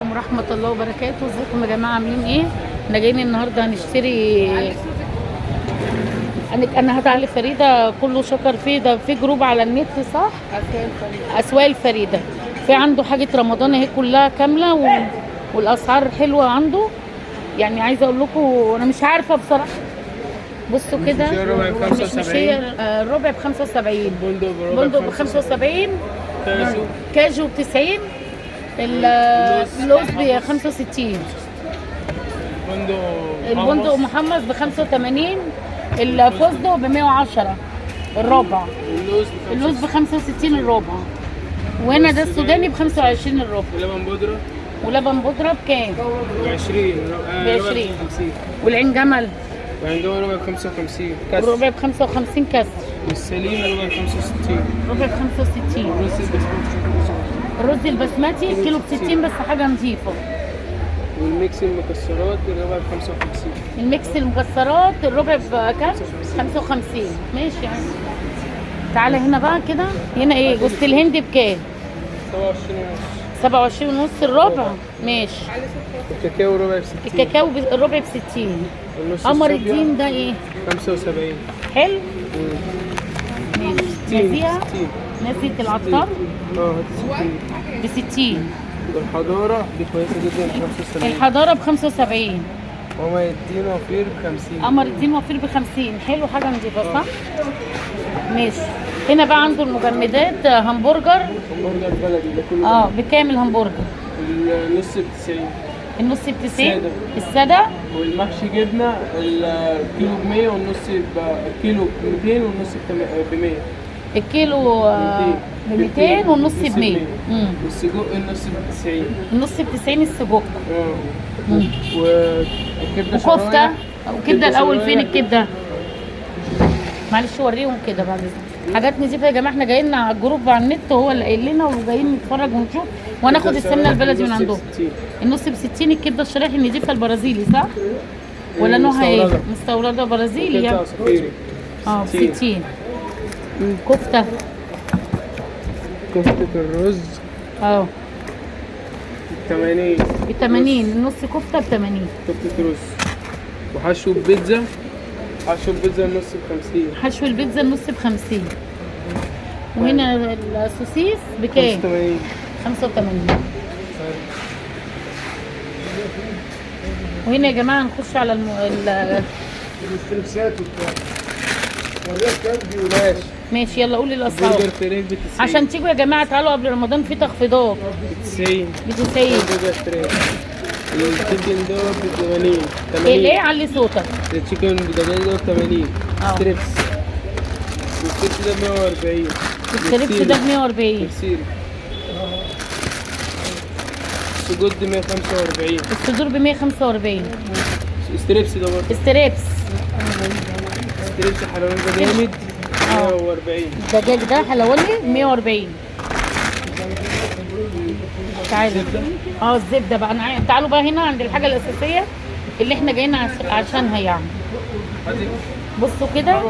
ورحمة الله وبركاته. ازيكم يا جماعة، عاملين ايه؟ احنا جايين النهارده هنشتري. انا هتعلي فريدة كله شكر فيه، ده في جروب على النت صح؟ اسواق الفريدة. في عنده حاجة رمضان اهي كلها كاملة والاسعار حلوة عنده. يعني عايزة اقول لكم انا مش عارفة بصراحة. بص كده الربع ب 75. الربع ب 75، بندق ب 75، كاجو ب 90، اللوز ب 65، البندق محمص ب 85، الفستق ب 110 الربع، اللوز ب 65 الربع، وهنا ده السوداني ب 25 الربع. ولبن بودرة بكام؟ ب 20. ب 20. والعين جمل؟ العين جمل ربع ب 55 كسر. ربع ب 55 كسر. والسليم ربع ب 65. ربع ب 65. الرز البسمتي كيلو ب 60 بس حاجة نظيفة. والميكس المكسرات الربع ب 55. الميكس المكسرات الربع بكام؟ 55. ماشي يعني. تعالى هنا بقى كده، هنا ايه؟ جوز الهند بكام؟ 27 ونص. 27 ونص الربع. ماشي. الكاكاو ربع ب 60. الكاكاو الربع ب 60. قمر الدين ده ايه؟ 75. حلو؟ ماشي. نزيهة؟ نزيهة العطار؟ ب 60. والحضارة دي كويسة جدا ب 75. الحضارة ب 75. قمر الدين وفير ب 50. قمر الدين وفير ب 50. حلو، حاجة نضيفة صح؟ ماشي. هنا بقى عنده المجمدات همبرجر بلدي ده كله. بكام الهمبرجر؟ النص ب 90. النص ب 90. السادة والمحشي جبنة الكيلو ب 100 والنص الكيلو ب 200 والنص ب 100. الكيلو ب 200 والنص ب 100. والسجق النص ب 90. النص ب 90 السجق. والكبدة وكفتة. وكبدة الأول فين الكبدة؟ معلش وريهم كده بعد اذنك. حاجات نضيفة يا جماعة. احنا جايين على الجروب على النت وهو اللي قايل لنا، وجايين نتفرج ونشوف وناخد السمنة البلدي من عندهم. النص ب 60. الكبدة الشرايح النضيفة البرازيلي صح؟ ولا نوعها ايه؟ مستوردة برازيلي يعني. ب 60. كفتة. كفتة الرز ب 80. ب 80. النص كفتة ب 80. كفتة رز. وحشو البيتزا. حشو البيتزا النص ب 50. حشو البيتزا النص ب 50. وهنا السوسيس بكام؟ 85. وهنا يا جماعة نخش على الاستريبسات وبتاع. ماشي يلا قولي الاسعار برجر فراخ ب 90. عشان تيجوا يا جماعه. تعالوا قبل رمضان في تخفيضات. ب 90. ب 90. برجر فراخ. التشيكن ده ب 80. ايه علي صوتك. التشيكن بدجاج ده ب 80. ستريبس. والستريبس ده ب 140. الستريبس ده ب 140. السجود ب 145. الصدور ب 145. ستريبس ده برضه. ستريبس حلواني ده جامد 140. الدجاج ده حلواني 140. تعالوا. الزبده بقى تعالوا بقى هنا عند الحاجه الاساسيه اللي احنا جايين عشانها يعني. بصوا كده.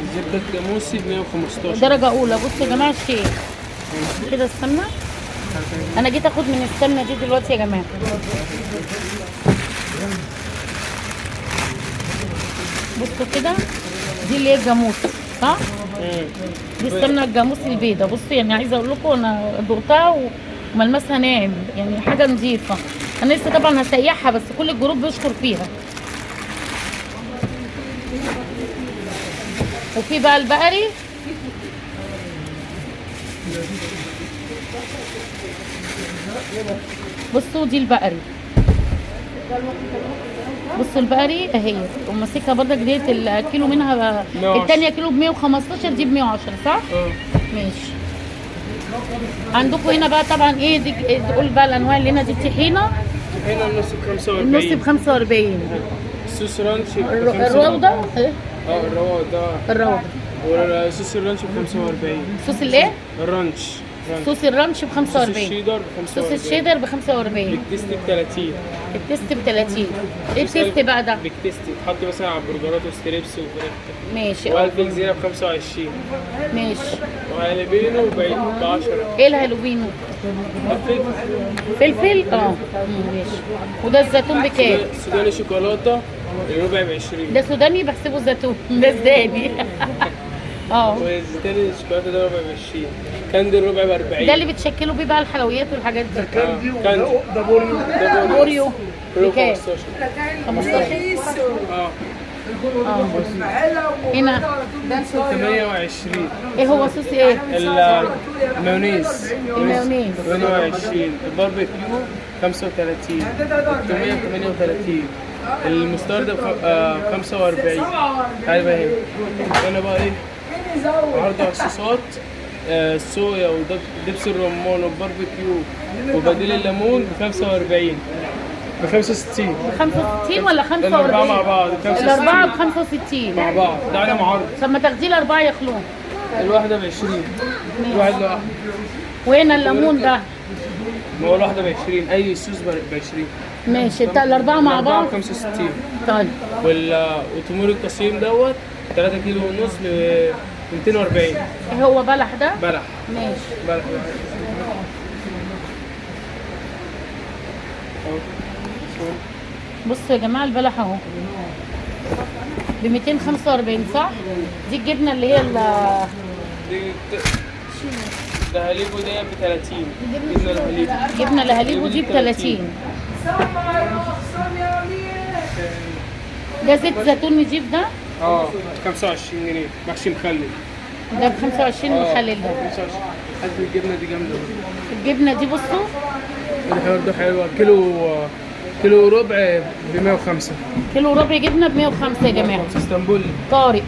الزبده الجاموسي ب 115 درجه اولى. بصوا يا جماعه الشيء كده السمنه. انا جيت اخد من السمنه دي دلوقتي يا جماعه. بصوا كده، دي اللي هي الجاموسي صح؟ دي السمنه الجاموسي البيضه. بصوا يعني عايزه اقول لكم انا دقتها وملمسها ناعم، يعني حاجه نظيفه. انا لسه طبعا هسيحها بس كل الجروب بيشكر فيها. وفي بقى البقري. بصوا دي البقري. بصوا البقري اهي وماسكها برضك ديت. الكيلو منها الثانيه كيلو ب 115. دي ب 110 صح؟ ماشي. عندكم هنا بقى طبعا ايه دي؟ تقول بقى الانواع اللي هنا دي. الطحينه النص ب 45. النص ب 45. الصوص رانش الروضه. الروضه. الروضه. والصوص الرانش ب 45. صوص الايه؟ الرانش. صوص الرانش ب صوص 45. الشيدر ب صوص 45. الشيدر ب 45. بيك تيست ب 30. التيست ب 30. ايه التيست بقى ده؟ بيك تيست تحط مثلا على البرجرات وستريبس وفراخ. ماشي. وقلب الجزيرة ب 25. ماشي. وهالبينو ب 10. ايه الهالوبينو؟ فلفل ماشي. وده الزيتون بكام؟ سوداني شوكولاتة الربع ب 20. ده سوداني بحسبه زيتون ده سوداني. والزيتون الشوكولاتة ده ربع ب 20. كاندي الربع ب 40. ده اللي بتشكلوا بيه بقى الحلويات والحاجات دي. كاندي ده بوريو. اوريو بكام؟ 15. 15. اه هنا 28. ايه هو صوص ايه؟ المايونيز المايونيز 28. الباربيكيو 35. التومية 38. المستردة 45. تعالى بقى هنا. هنا بقى ايه؟ عرض على الصوصات. الصويا ودبس الرمان والباربيكيو وبديل الليمون ب 45. ب 65. 65 ولا 45؟ الأربعة مع بعض 65. الأربعة ب 65 مع بعض. ده على معرض. طب ما تاخدي الأربعة يا خلود. الواحدة ب 20. الواحد لوحده. وهنا الليمون ده ما هو الواحدة ب 20. أي صوص ب 20. ماشي. بتاع الأربعة مع بعض 65. طيب. وتمور القصيم دوت 3 كيلو ونص ب 240. ايه هو بلح ده؟ بلح. ماشي. بلح. بصوا يا جماعة البلح اهو ب 245 صح؟ دي الجبنة اللي هي ده هاليبو ده ب 30. جبنة الهاليبو. جبنة لهاليبو دي ب 30. ده زيت زيتون نجيب ده؟ 25 جنيه محشي مخلل. ده ب 25 مخلل ده. 25. حد الجبنة دي جامدة. الجبنة دي بصوا الحوار ده حلوة. كيلو ربع ب 105. كيلو ربع جبنة ب 105 يا جماعة. اسطنبولي. طارق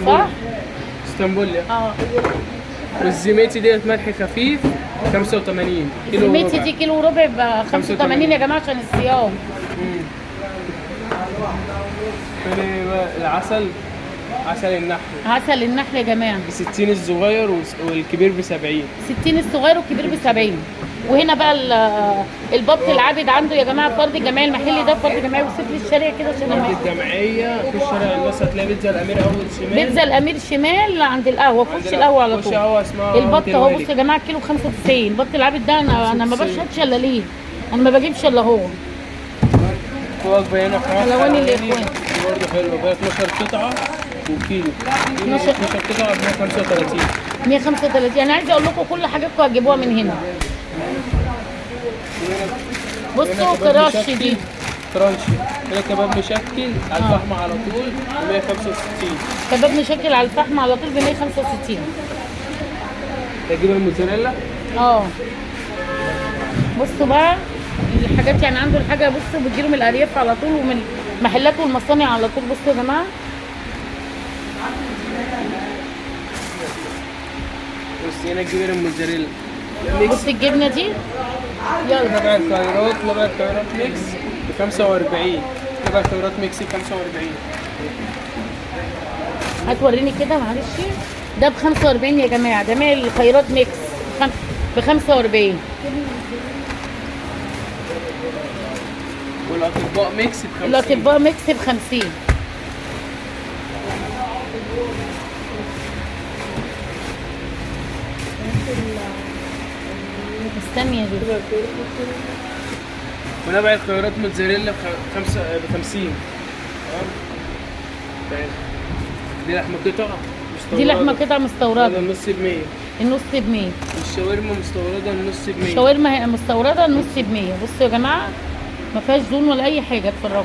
صح؟ اسطنبولي. اه. والزميتي ديت ملح خفيف 85 كيلو الزميتي ربع. دي كيلو ربع ب 85 يا جماعة عشان الصيام. فين بقى العسل؟ عسل النحل عسل النحل يا جماعة ب 60 الصغير والكبير ب 70. 60 الصغير والكبير ب 70. وهنا بقى البط العابد عنده يا جماعة فرد الجمعية المحلي ده فرد جمعية وسيب لي الشارع كده عشان عند الجمعية في الشارع النص هتلاقي بيتزا الأمير أول شمال. بيتزا الأمير شمال عند القهوة في وش القهوة على وش طول. قهوة اسمها البط اهو الوالي. بصوا يا جماعة كيلو 95. البط العابد ده أنا ما بشهدش إلا ليه. أنا ما بجيبش إلا هو. في وجبة هنا فراخ حلواني حلواني الإخوان. دي برضه حلوة بقى 12 قطعة وكيلو. 12 قطعة ب 135. 135. أنا عايزة أقول لكم كل حاجاتكم هتجيبوها من هنا. بصوا كراش دي كرانشي. هنا كباب مشكل على الفحم على طول ب 165. كباب مشكل على الفحم على طول ب 165. تجيب الموتزاريلا. بصوا بقى الحاجات يعني عنده الحاجه بصوا بتجيله من الارياف على طول ومن المحلات والمصانع على طول. بصوا يا جماعه بص هنا تجيب الموتزاريلا. بص الجبنه دي يلا. نبع الخيرات ميكس ب 45. نبع الخيرات ميكس ب 45. هتوريني كده معلش. ده ب 45 يا جماعه. جميع الخيرات ميكس ب 45. والاطباء ميكس ب 50. الاطباء ميكس ب 50. استني يا دي. ونبع الخيرات موتزاريلا ب 50. تمام. دي لحمة قطعة مستوردة. دي لحمه قطعه مستورده. النص ب 100. النص ب 100. الشاورما مستوردة النص ب 100. الشاورما هي مستورده النص ب 100. بصوا يا جماعه ما فيهاش دهون ولا اي حاجه. اتفرجوا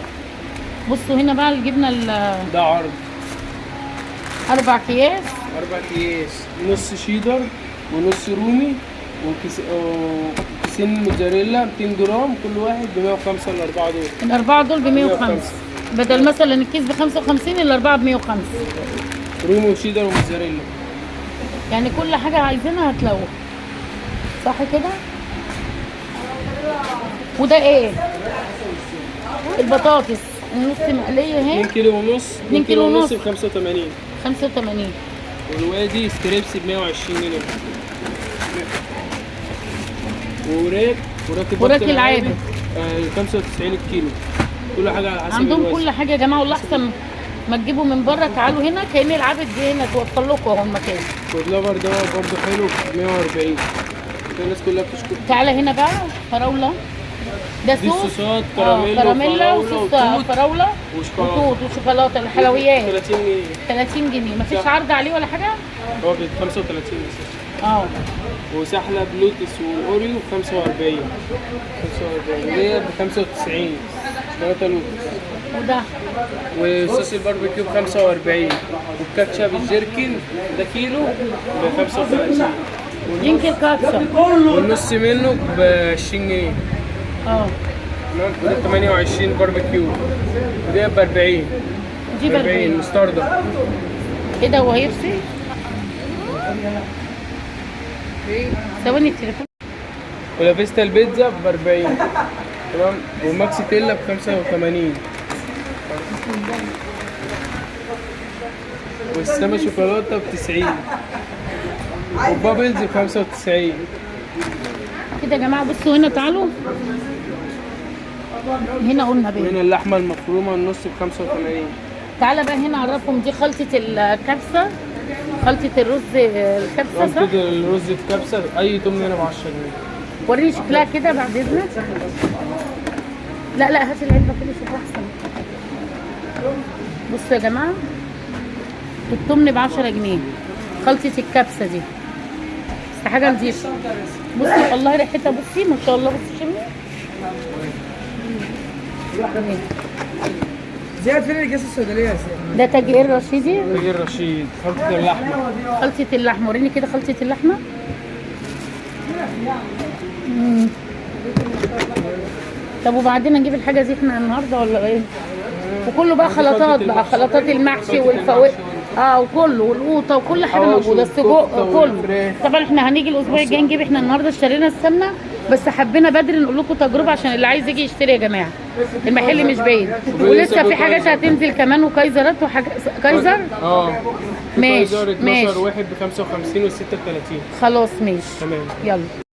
بصوا هنا بقى الجبنه ده عرض 4 اكياس. 4 اكياس نص شيدر ونص رومي وكيسين موتزاريلا 200 جرام كل واحد ب 105. الاربعه دول الاربعه دول ب 105 بدل مثلا الكيس ب 55 الاربعه ب 105. رومي وشيدر وموتزاريلا يعني كل حاجه عايزينها هتلاقوها صح كده. وده ايه؟ البطاطس النص مقليه اهي 2 كيلو ونص. 2 كيلو ونص ب 85. 85. والوادي ستريبس ب 120 جنيه. وراك العادي. 95 الكيلو. كل حاجه على حسب عندهم الوزن. كل حاجه يا جماعه، والله احسن ما تجيبوا من بره. تعالوا هنا كأن العبد دي هنا توفر لكم اهو المكان. واللبر ده برضه حلو ب 140. الناس كلها بتشكر. تعالى هنا بقى فراوله، ده دي صوص الصوصات كراميلا وصوص فراوله وتوت وشوكولاته الحلويات 30 جنيه. 30 جنيه. مفيش عرض عليه ولا حاجه؟ هو ب 35 اساسا. اه وسحلب لوتس والاوريو ب 45. 45 دي ب 95. شوكولاته لوتس. وده وصوص الباربيكيو ب 45. والكاتشب الجيركن ده كيلو ب 35. يمكن كاتشب والنص منه ب 20 جنيه. اه تمام. وده 28 باربيكيو. وده ب 40. دي ب 40 مستردة. ايه ده؟ هو هيفصل؟ ثواني التليفون. ولافيستا البيتزا ب 40. تمام. وماكسي تيلا ب 85. والسما شوكولاته ب 90. وبابلز ب 95. كده يا جماعه بصوا هنا، تعالوا هنا قلنا بيه. وهنا اللحمه المفرومه النص ب 85. تعالى بقى هنا اعرفهم، دي خلطه الكبسه، خلطه الرز الكبسه صح؟ كده الرز الكبسه اي تمن هنا ب 10 جنيه. وريني شكلها كده بعد اذنك. لا لا هات العلبه كده شوفها احسن. بصوا يا جماعه التمن ب 10 جنيه خلطه الكبسه دي، بس حاجه نضيفه. بصي والله ريحتها، بصي ما شاء الله، بصي شمي. زياد فين الكيس الصيدليه يا زياد؟ ده تاجر رشيدي. تاجر رشيد. خلطه اللحمه. خلطه اللحمه، وريني كده خلطه اللحمه. طب وبعدين نجيب الحاجه دي احنا النهارده ولا ايه؟ وكله بقى خلطات بقى، خلطات المحشي والفواكه وكله والقوطه وكل حاجه موجوده، السجق كله. طبعا احنا هنيجي الاسبوع الجاي نجيب. احنا النهارده اشترينا السمنه بس حبينا بدري نقول لكم تجربه عشان اللي عايز يجي يشتري يا جماعه. المحل مش باين، ولسه في حاجات هتنزل كمان وكايزرات وحاجه. كايزر ماشي. ماشي 12 واحد ب 55 و 36. خلاص ماشي تمام. يلا.